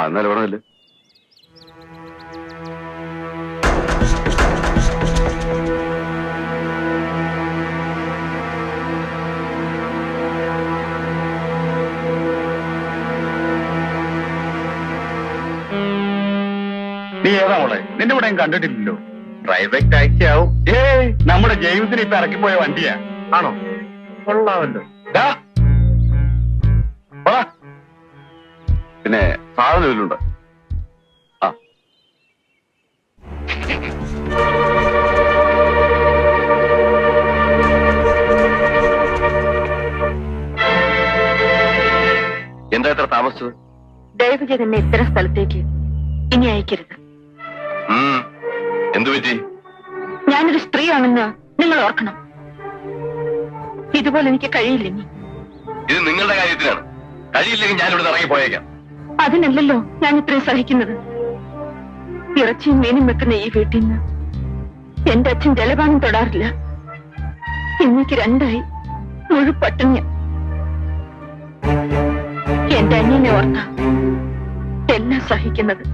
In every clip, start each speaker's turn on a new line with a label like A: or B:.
A: എന്നാലും വേണമല്ലോ. നീ ഏതാ മോളെ? നിന്റെ ഇവിടെ കണ്ടിട്ടില്ലല്ലോ. പ്രൈവറ്റ് ടാക്സി ആവും. നമ്മുടെ ജെയിംസിന് ഇപ്പൊ ഇറക്കിപ്പോയ വണ്ടിയാ. ആണോ? കൊള്ളാമല്ലോ. പിന്നെ സാധനം ഇതിലുണ്ട്. ആ എന്താ ഇത്ര താമസിച്ചത്?
B: ദയവ് ചെയ്ത് എന്നെ ഇത്തരം സ്ഥലത്തേക്ക് ഇനി അയക്കരുത്.
A: എന്തു പറ്റി?
B: ഞാനൊരു സ്ത്രീയാണെന്ന് നിങ്ങൾ ഓർക്കണം. ഇതുപോലെ എനിക്ക് കഴിയില്ല. ഇനി
A: ഇത് നിങ്ങളുടെ കാര്യത്തിലാണ്. കഴിയില്ലെങ്കിൽ ഞാനിവിടെ ഇറങ്ങി പോയേക്കാം.
B: അതിനല്ലല്ലോ ഞാൻ ഇത്രയും സഹിക്കുന്നത്. ഇറച്ചിയും മീനും വെക്കുന്ന ഈ വീട്ടിൽ നിന്ന് എന്റെ അച്ഛൻ ജലപാനം തൊടാറില്ല. ഇന്നേക്ക് 2 ആയി മുഴുപട്ടിണി. എന്റെ അനിയനെ ഓർത്ത എല്ലാം സഹിക്കുന്നത്.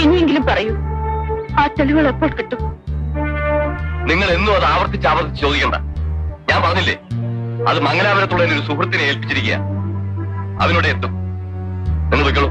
B: ഇനിയെങ്കിലും പറയൂ, ആ തെളിവുകൾ എപ്പോൾ കിട്ടും?
A: നിങ്ങൾ എന്നും അത് ആവർത്തിച്ച് ചോദിക്കണ്ട. ഞാൻ പറഞ്ഞില്ലേ, അത് മംഗലാപുരത്തുള്ള ഒരു സുഹൃത്തിനെ ഏൽപ്പിച്ചിരിക്കുക. അതിനോട് എത്തും. നിങ്ങൾ വെക്കളൂ.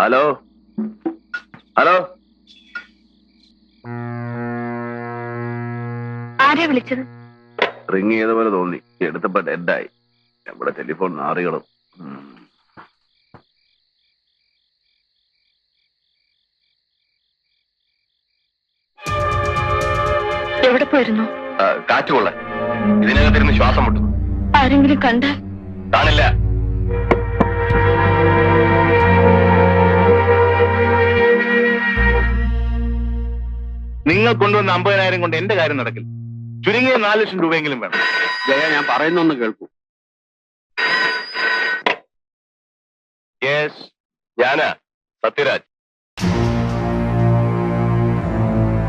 A: ഹലോ ഹലോ,
B: ആരാ വിളിച്ചത്?
A: റിങ് ചെയ്ത പോലെ തോന്നി. എടുത്തപ്പോ ഡെഡായി. നമ്മുടെ ടെലിഫോൺ നാറികളും.
B: എവിടെ പോയിരുന്നു?
A: കാറ്റുകൊള്ള. ഇതിനകത്തിരുന്ന് ശ്വാസം മുട്ടുന്നു.
B: ആരെങ്കിലും കണ്ടാൽ?
A: കാണില്ല. നിങ്ങൾ കൊണ്ടുവന്ന 50,000 കൊണ്ട് എന്റെ കാര്യം നടക്കില്ല. ചുരുങ്ങിയ 4 ലക്ഷം രൂപയെങ്കിലും വേണം. ജയ, ഞാൻ പറയുന്നൊന്ന് കേൾക്കൂ. യെസ്, ഞാനാ സത്യരാജ്.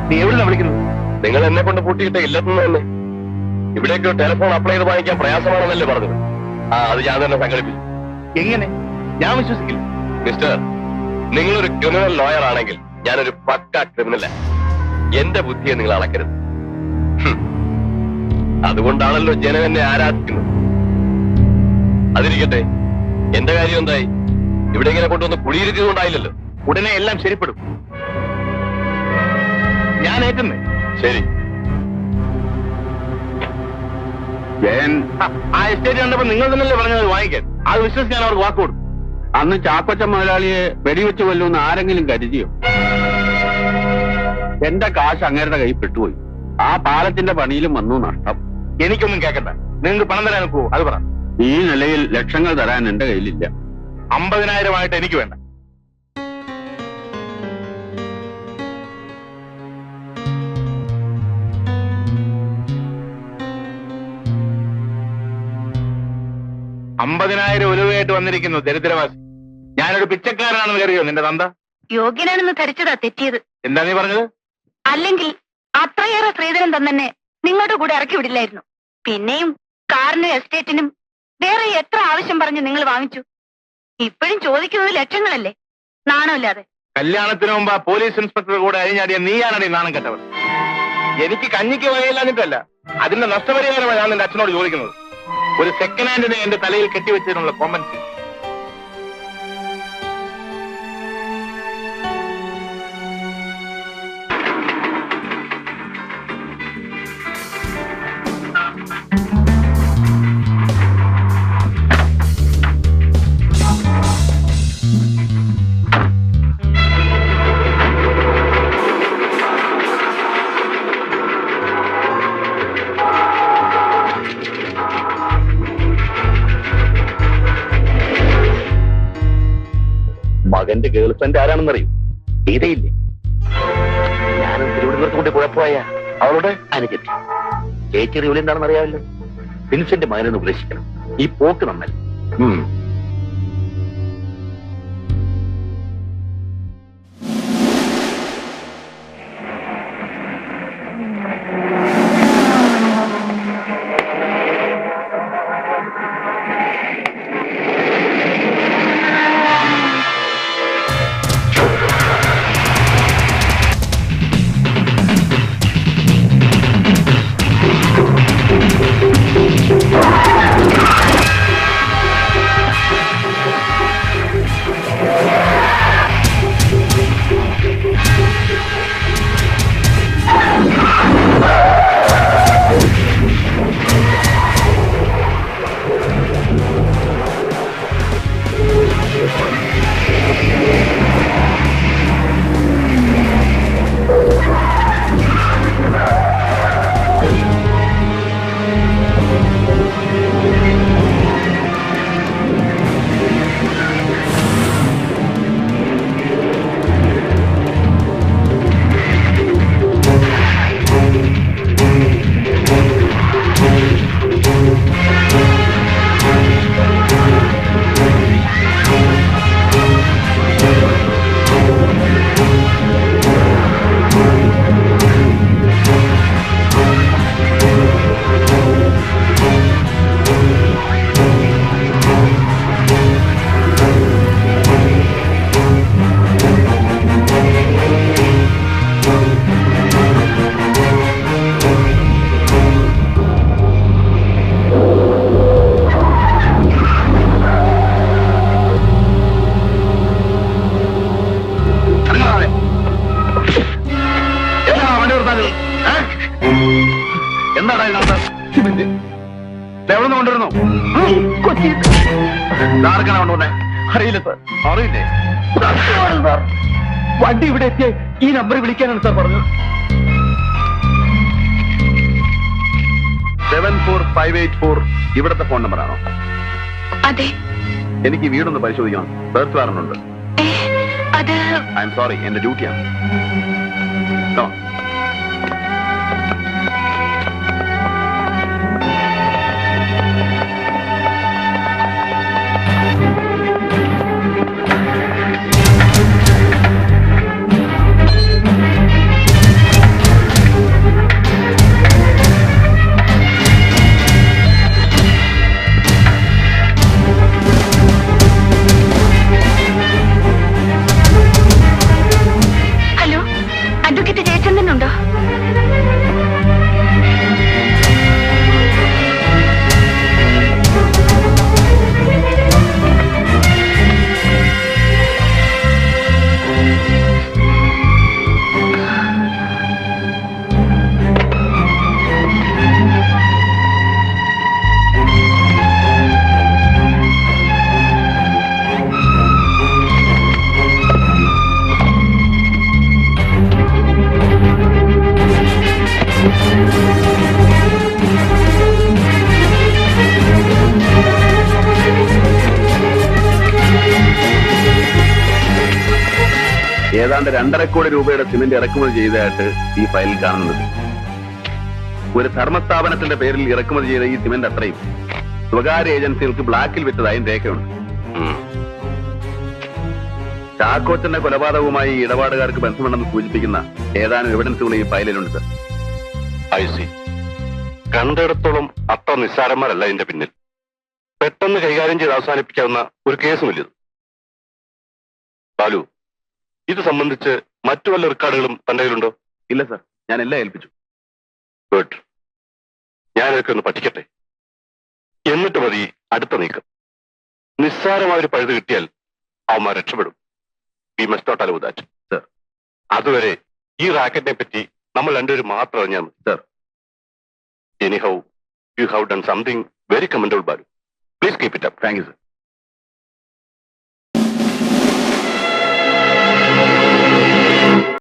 A: നീ എവിടുന്നാ വിളിക്കുന്നത്? നിങ്ങൾ എന്നെ കൊണ്ട് പൂട്ടിയിട്ട് ഇല്ലെന്ന് തന്നെ. ഇവിടേക്ക് ടെലിഫോൺ അപ്ലൈ ചെയ്ത് വാങ്ങിക്കാൻ പ്രയാസമാണെന്നല്ലേ പറഞ്ഞത്? അത് ഞാൻ തന്നെ സംഘടിപ്പിച്ചു. എങ്ങനെ? ഞാൻ വിശ്വസിക്കില്ല. മിസ്റ്റർ, നിങ്ങളൊരു ക്രിമിനൽ ലോയർ ആണെങ്കിൽ ഞാനൊരു പക്ക ക്രിമിനലാണ്. എന്റെ ബുദ്ധിയെ നിങ്ങൾ അളക്കരുത്. അതുകൊണ്ടാണല്ലോ ജനം എന്നെ ആരാധിക്കുന്നത്. അതിരിക്കട്ടെ, എന്റെ കാര്യം എന്തായി? ഇവിടെ ഇങ്ങനെ കൊണ്ടുവന്ന് കുടിയിരുത്തിയതുകൊണ്ടായില്ലല്ലോ.
C: ഉടനെ എല്ലാം ശരിപ്പെടും. ഞാൻ ഏറ്റുന്നേ.
A: ശരി.
C: ജയൻ ആ എസ്റ്റേറ്റ് കണ്ടപ്പോ നിങ്ങൾ തന്നെയല്ലേ പറഞ്ഞത് വാങ്ങിക്കാൻ? അത് വിശ്വസിച്ച് ഞാൻ അവർക്ക് വാക്ക് കൊടുക്കും. അന്ന് ചാക്കോച്ച മുതലാളിയെ വെടിവെച്ച് കൊല്ലുമെന്ന് ആരെങ്കിലും കരുതിയോ? എന്റെ കാശ് അങ്ങേരുടെ കൈ പെട്ടുപോയി. ആ പാലത്തിന്റെ പണിയിലും വന്നു നഷ്ടം. എനിക്കൊന്നും കേൾക്കണ്ട. നിങ്ങൾക്ക് പണം തരാൻ പോവോ? അത് പറ. ഈ നിലയിൽ ലക്ഷങ്ങൾ തരാൻ എന്റെ കയ്യിലില്ല. 50,000 എനിക്ക് വേണ്ട. $50,000 വന്നിരിക്കുന്നു ദരിദ്രവാസി. ഞാനൊരു പിച്ചക്കാരനാണെന്ന് കരുതിയോ നിന്റെ തന്ത?
B: യോഗ്യനാണെന്ന് ധരിച്ചതാ തെറ്റിയത്.
C: എന്താ നീ പറഞ്ഞത്?
B: അല്ലെങ്കിൽ അത്രയേറെ സ്ത്രീധനം തന്നെ നിങ്ങളുടെ കൂടെ ഇറക്കി വിടില്ലായിരുന്നു. പിന്നെയും കാറിനും എസ്റ്റേറ്റിനും വേറെ എത്ര ആവശ്യം പറഞ്ഞ് നിങ്ങൾ വാങ്ങിച്ചു? ഇപ്പോഴും ചോദിക്കുന്നത് ലക്ഷങ്ങളല്ലേ? നാണമില്ലാതെ.
C: കല്യാണത്തിന് മുമ്പ് പോലീസ് ഇൻസ്പെക്ടർ കൂടെ അഴിഞ്ഞാടിയ നീയാണടി നാണം കെട്ടവൻ. എനിക്ക് കഞ്ഞിക്ക് വകയില്ലാഞ്ഞിട്ടല്ല, അതിന്റെ നഷ്ടപരിഹാരമാണ് ഞാൻ നിന്റെ അച്ഛനോട് ചോദിക്കുന്നത്. ഒരു സെക്കൻഡ് ഹാൻഡിനെ എന്റെ തലയിൽ കെട്ടിവെച്ചതിനുള്ള കോമ്പൻസേഷൻ.
A: മകന്റെ ഗേൾ ഫ്രണ്ട് ആരാണെന്നറിയും? ഗീതയില്ലേ? ഞാനും തിരുവനന്തപുരത്ത് കൂട്ടി കുഴപ്പമായ അവളുടെ അനുജത്തി. ചേച്ചി ജോലി എന്താണെന്ന് അറിയാമല്ലോ. വിൻസെന്റ് മകനെന്ന് ഉപദേശിക്കണം. ഈ പോക്ക് നന്നല്ല.
C: എവിടെ നിന്ന് കൊണ്ടുവരുന്നു? ആർക്കാണ് കൊണ്ടുവന്നേ? അറിയില്ല സാർ. അറിയില്ലേ? വണ്ടി ഇവിടെ എത്തിയ ഈ നമ്പർ വിളിക്കാനാണ് സാർ പറഞ്ഞത്. 74584 ഇവിടത്തെ ഫോൺ നമ്പറാണോ?
B: അതെ.
C: എനിക്ക് വീടൊന്ന് പരിശോധിക്കണം. ബർത്ത് വാറന്റ് ഉണ്ട്.
B: അത്
C: ഐ എം സോറി, എന്റെ ഡ്യൂട്ടിയാണ്.
D: ഏതാണ്ട് 2.5 കോടി രൂപയുടെ സിമന്റ് ഇറക്കുമതി ചെയ്തതായിട്ട് ഈ ഫയലിൽ കാണുന്നത്. ഒരു ധർമ്മസ്ഥാപനത്തിന്റെ പേരിൽ ഇറക്കുമതി ചെയ്ത ഈ സിമന്റ് അത്രയും സ്വകാര്യ ഏജൻസികൾക്ക് ബ്ലാക്കിൽ വിറ്റതായും രേഖയുണ്ട്. ചാക്കോച്ചന്റെ കൊലപാതകവുമായി ഈ ഇടപാടുകാർക്ക് ബന്ധമുണ്ടെന്ന് സൂചിപ്പിക്കുന്ന ഏതാനും എവിഡൻസുകൾ ഈ ഫയലിലുണ്ട് സർ.
E: ഐ സി. കണ്ടിടത്തോളം അത്ര നിസ്സാരന്മാരല്ല ഇതിന്റെ പിന്നിൽ. പെട്ടെന്ന് കൈകാര്യം ചെയ്ത് അവസാനിപ്പിക്കാവുന്ന ഒരു കേസുമില്ലത്. ബാലു, ഇത് സംബന്ധിച്ച് മറ്റു വല്ല റെക്കോർഡുകളും തന്റെ കയ്യിലുണ്ടോ?
D: ഇല്ല സർ, ഞാൻ എല്ലാം ഏൽപ്പിച്ചു.
E: ഗുഡ്. ഞാനൊക്കെ ഒന്ന് പഠിക്കട്ടെ, എന്നിട്ട് മതി അടുത്ത നീക്കം. നിസ്സാരമായൊരു പഴുത് കിട്ടിയാൽ അവന്മാർ രക്ഷപ്പെടും. We must not allow that sir. അതുവരെ ഈ റാക്കറ്റിനെ പറ്റി നമ്മൾ രണ്ടുപേരും മാത്രം അറിഞ്ഞാൽ മതി sir. Anyhow, you have done something very commendable Balu. Please keep it up.
D: Thank you sir.